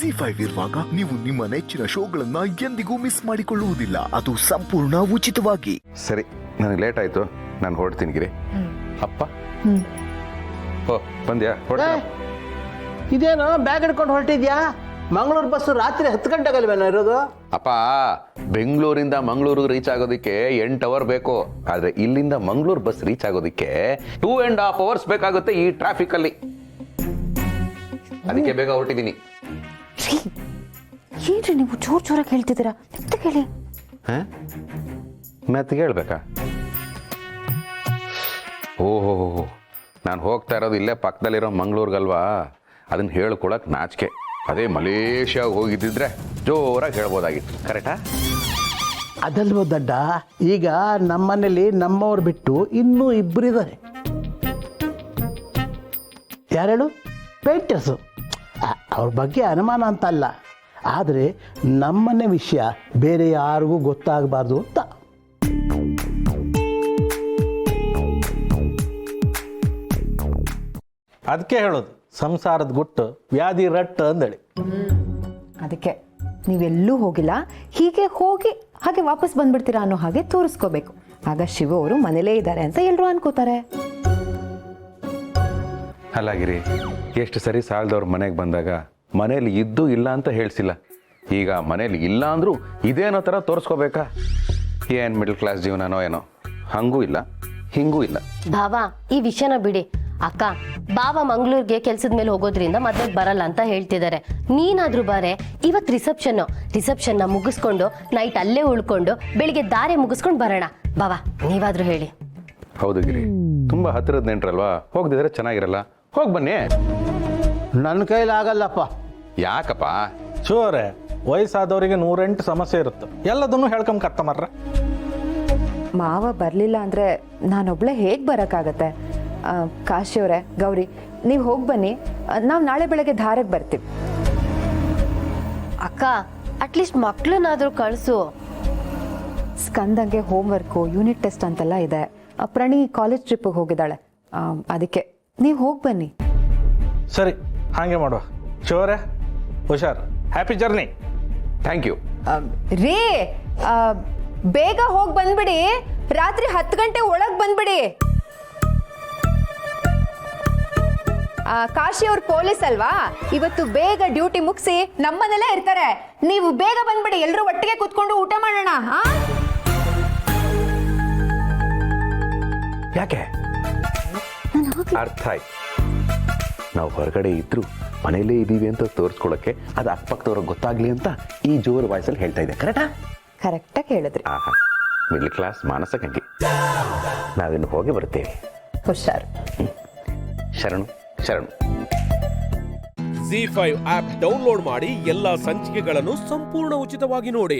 ZEE5 ಇರುವಾಗ ನೀವು ನಿಮ್ಮ ನೆಚ್ಚಿನ ಶೋಗಳನ್ನ ಎಂದಿಗೂ ಮಿಸ್ ಮಾಡಿಕೊಳ್ಳುವುದಿಲ್ಲ. ಅದು ಸಂಪೂರ್ಣ ಉಚಿತವಾಗಿ. ಸರಿ, ನನಗೆ ಲೇಟ್ ಆಯ್ತು, ನಾನು ಹೊರಡ್ತೀನಿ ಗಿರಿ. ಅಪ್ಪ ಓ ಬಂದ್ಯಾ? ಇದೇನೋ ಬ್ಯಾಗ್ ಹಿಡ್ಕೊಂಡು ಹೊರಟಿದ್ಯಾ? ಮಂಗಳೂರು ಬಸ್ಸು ರಾತ್ರಿ 10 ಗಂಟೆಗಲ್ವೇನೋ ಇರೋದು? ಅಪ್ಪ, ಬೆಂಗಳೂರಿಂದ ಮಂಗಳೂರು ರೀಚ್ ಆಗೋದಕ್ಕೆ 8 ಅವರ್ ಬೇಕು. ಆದ್ರೆ ಇಲ್ಲಿಂದ ಮಂಗಳೂರು ಬಸ್ ರೀಚ್ ಆಗೋದಕ್ಕೆ 2.5 ಅವರ್ಸ್ ಬೇಕಾಗುತ್ತೆ ಈ ಟ್ರಾಫಿಕ್ ಅಲ್ಲಿ. ಅದಕ್ಕೆ ಬೇಗ ಹೊರಟಿದ್ದೀನಿ. ಏನ್ರಿ ನೀವು ಜೋರಾಗಿ ಹೇಳ್ತಿದ್ದೀರಾ? ಮೆತ್ತಗೆ ಹೇಳಿ. ಮೆತ್ತಗೆ ಹೇಳ್ಬೇಕಾ? ಓಹೋ, ನಾನು ಹೋಗ್ತಾ ಇರೋದು ಇಲ್ಲೇ ಪಕ್ಕದಲ್ಲಿರೋ ಮಂಗಳೂರ್ಗಲ್ವಾ, ಅದನ್ನ ಹೇಳ್ಕೊಳಕ್ ನಾಚಿಕೆ. ಅದೇ ಮಲೇಷ್ಯಾಗ ಹೋಗಿದ್ದಿದ್ರೆ ಜೋರಾಗಿ ಹೇಳ್ಬೋದಾಗಿತ್ತು. ಕರೆಕ್ಟಾ? ಅದಲ್ವೋ ದಡ್ಡ, ಈಗ ನಮ್ಮನೇಲಿ ನಮ್ಮವ್ರು ಬಿಟ್ಟು ಇನ್ನೂ 2 ಇದ್ದಾರೆ. ಯಾರೇಳು? ಪೇಂಟರ್ಸು. ಅವ್ರ ಬಗ್ಗೆ ಅನುಮಾನ ಅಂತಲ್ಲ, ಆದರೆ ನಮ್ಮನೆ ವಿಷಯ ಬೇರೆ ಯಾರಿಗೂ ಗೊತ್ತಾಗಬಾರ್ದು ಅಂತ. ಅದಕ್ಕೆ ಹೇಳೋದು ಸಂಸಾರದ ಗುಟ್ಟು ವ್ಯಾಧಿ ರಟ್ಟು ಅಂದೇಳಿ. ಅದಕ್ಕೆ ನೀವೆಲ್ಲೂ ಹೋಗಿಲ್ಲ, ಹೀಗೆ ಹೋಗಿ ಹಾಗೆ ವಾಪಸ್ ಬಂದ್ಬಿಡ್ತೀರಾ ಅನ್ನೋ ಹಾಗೆ ತೋರಿಸ್ಕೋಬೇಕು. ಆಗ ಶಿವ ಅವರು ಮನೇಲೇ ಇದ್ದಾರೆ ಅಂತ ಎಲ್ಲರೂ ಅನ್ಕೋತಾರೆ. ಅಲ್ಲಾಗಿರಿ, ಎಷ್ಟು ಸರಿ ಸಾಲದವ್ರ ಮನೆಗೆ ಬಂದಾಗ ಮನೇಲಿ ಇದ್ದು ಇಲ್ಲ ಅಂತ ಹೇಳ್ಸಿಲ್ಲ. ಈಗ ಮನೇಲಿ ಇಲ್ಲ ಅಂದ್ರೂ ಇದೇನೋ ಥರ ತೋರಿಸ್ಕೋಬೇಕಾ? ಏನು ಮಿಡಲ್ ಕ್ಲಾಸ್ ಜೀವನನೋ ಏನೋ. ಹಂಗೂ ಇಲ್ಲ ಹಿಂಗೂ ಇಲ್ಲ. ಭಾವ, ಈ ವಿಷಯನ ಬಿಡಿ. ಅಕ್ಕ, ಬಾವ ಮಂಗಳೂರಿಗೆ ಕೆಲ್ಸದ ಮೇಲೆ ಹೋಗೋದ್ರಿಂದ ಮದ್ವೆಗೆ ಬರಲ್ಲ ಅಂತ ಹೇಳ್ತಿದ್ದಾರೆ. ನೀನಾದ್ರೂ ಬಾರೆ. ಇವತ್ತು ರಿಸೆಪ್ಷನ್ನ ಮುಗಿಸ್ಕೊಂಡು ನೈಟ್ ಅಲ್ಲೇ ಉಳ್ಕೊಂಡು ಬೆಳಿಗ್ಗೆ ದಾರೆ ಮುಗಿಸ್ಕೊಂಡು ಬರೋಣ. ಬಾವ, ನೀವಾದ್ರೂ ಹೇಳಿ. ಹೌದು ಗಿರಿ, ತುಂಬಾ ಹತ್ತಿರದ ನೆಂಟ್ರಲ್ವಾ, ಹೋಗದಿದ್ರೆ ಚೆನ್ನಾಗಿರಲ್ಲ. ಹೋಗಿ ಬನ್ನಿ. ನನ್ನ ಕೈಲಿ ಆಗಲ್ಲಪ್ಪ. ಯಾಕಪ್ಪ? ಚೋರೆ, ವಯಸ್ಸಾದವರಿಗೆ 108 ಸಮಸ್ಯೆ ಇರುತ್ತೆ, ಎಲ್ಲದನ್ನು ಹೇಳ್ಕೊಂಡ್ ಕತ್ತಮರ್ರ. ಮಾವ ಬರಲಿಲ್ಲ ಅಂದರೆ ನಾನೊಬ್ಳೆ ಹೇಗೆ ಬರೋಕ್ಕಾಗತ್ತೆ? ಕಾಶಿಯವರೇ, ಗೌರಿ, ನೀವು ಹೋಗಿ ಬನ್ನಿ, ನಾವು ನಾಳೆ ಬೆಳಗ್ಗೆ ಧಾರೆಗೆ ಬರ್ತೀವಿ. ಅಕ್ಕ, ಅಟ್ಲೀಸ್ಟ್ ಮಕ್ಳನ್ನಾದ್ರೂ ಕಳಿಸು. ಸ್ಕಂದಂಗೆ ಹೋಮ್ವರ್ಕು, ಯೂನಿಟ್ ಟೆಸ್ಟ್ ಅಂತೆಲ್ಲ ಇದೆ. ಪ್ರಣಿ ಕಾಲೇಜ್ ಟ್ರಿಪ್ಪಿಗೆ ಹೋಗಿದ್ದಾಳೆ, ಅದಕ್ಕೆ ನೀವು ಹೋಗಿ ಬನ್ನಿ. ಸರಿ, ಹಾಗೆ ಮಾಡುವ. ಚೋರೆ, ಹುಷಾರ್. Happy journey. Thank you. ರೇ, ಬೇಗ ಹೋಗಿ ಬಂದ್ಬಿಡಿ. ರಾತ್ರಿ 10 ಗಂಟೆ ಒಳಗೆ ಬಂದ್ಬಿಡಿ. ಕಾಶಿ ಅವ್ರ ಪೊಲೀಸ್ ಅಲ್ವಾ, ಇವತ್ತು ಬೇಗ ಡ್ಯೂಟಿ ಮುಗಿಸಿ ನಮ್ಮನೆಲ್ಲೇ ಇರ್ತಾರೆ. ನೀವು ಬೇಗ ಬಂದ್ಬಿಡಿ, ಎಲ್ಲರೂ ಒಟ್ಟಿಗೆ ಕೂತ್ಕೊಂಡು ಊಟ ಮಾಡೋಣ. ಯಾಕೆ? ಅರ್ಥ ಆಯ್ತು. ನಾವು ಹೊರಗಡೆ ಇದ್ರು ಮನೇಲೇ ಇದ್ದೀವಿ ಅಂತ ತೋರಿಸ್ಕೊಳಕ್ಕೆ, ಅದು ಅಕ್ಕಪಕ್ಕದವ್ರಿಗೆ ಗೊತ್ತಾಗ್ಲಿ ಅಂತ ಈ ಜೋರು ವಾಯ್ಸಲ್ಲಿ ಹೇಳ್ತಾ ಇದೆ. ಕರೆಕ್ಟಾ? ಕರೆಕ್ಟಾಗಿ ಹೇಳಿದ್ರಿ. ಆಹಾ, ಮಿಡ್ಲ್ ಕ್ಲಾಸ್ ಮಾನಸ ಗಂಗೆ. ನಾವಿನ್ನು ಹೋಗಿ ಬರ್ತೇವೆ. ಹುಷಾರು. ಶರಣು ಶರಣು. ZEE5 ಆಪ್ ಡೌನ್ಲೋಡ್ ಮಾಡಿ ಎಲ್ಲಾ ಸಂಚಿಕೆಗಳನ್ನು ಸಂಪೂರ್ಣ ಉಚಿತವಾಗಿ ನೋಡಿ.